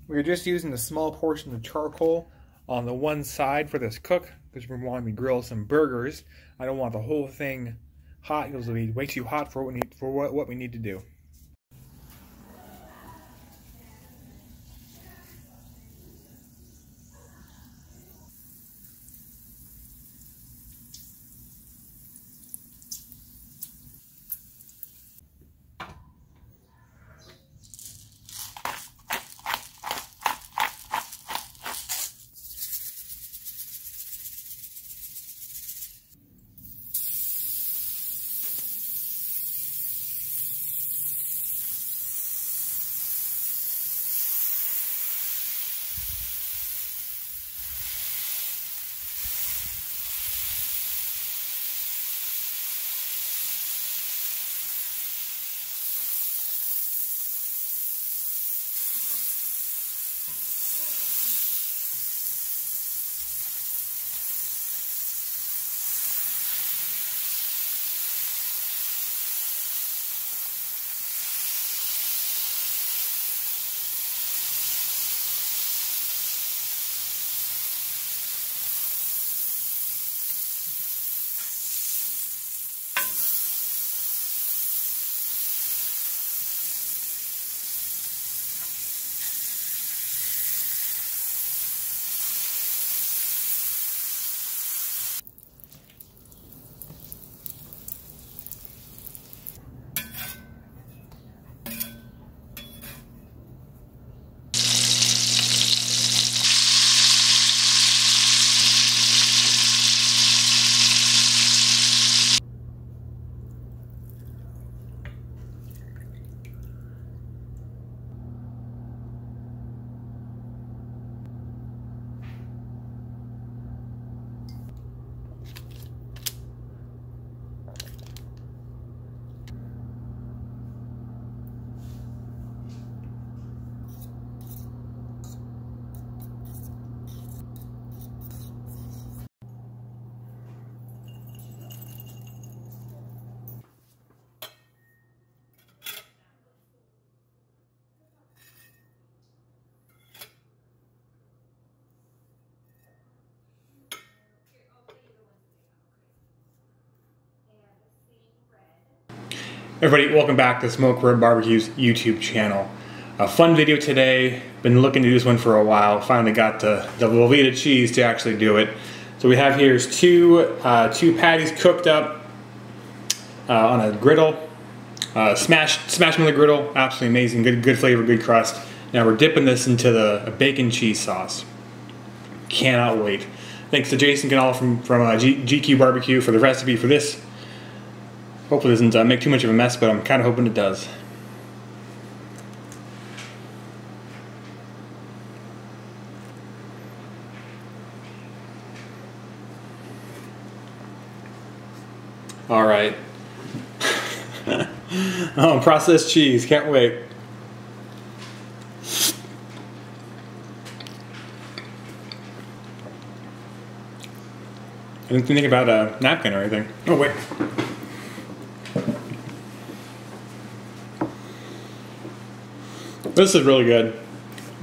We're just using a small portion of charcoal on the one side for this cook because we're wanting to grill some burgers. I don't want the whole thing hot because it'll be way too hot for what we need to do. Everybody, welcome back to Smoke Red BBQs YouTube channel. A fun video today. Been looking to do this one for a while. Finally got the Velveeta cheese to actually do it. So we have here is two patties cooked up on a griddle. Smash them on the griddle. Absolutely amazing. Good flavor, good crust. Now we're dipping this into the bacon cheese sauce. Cannot wait. Thanks to Jason Canal from GQ BBQ for the recipe for this. Hopefully it doesn't make too much of a mess, but I'm kind of hoping it does. All right. Oh, processed cheese. Can't wait. I didn't think about a napkin or anything. Oh, wait. This is really good.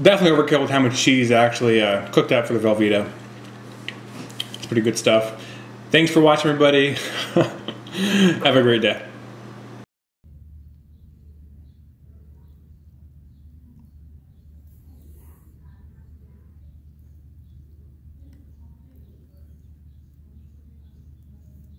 Definitely overkill with how much cheese I actually cooked out for the Velveeta. It's pretty good stuff. Thanks for watching, everybody. Have a great day.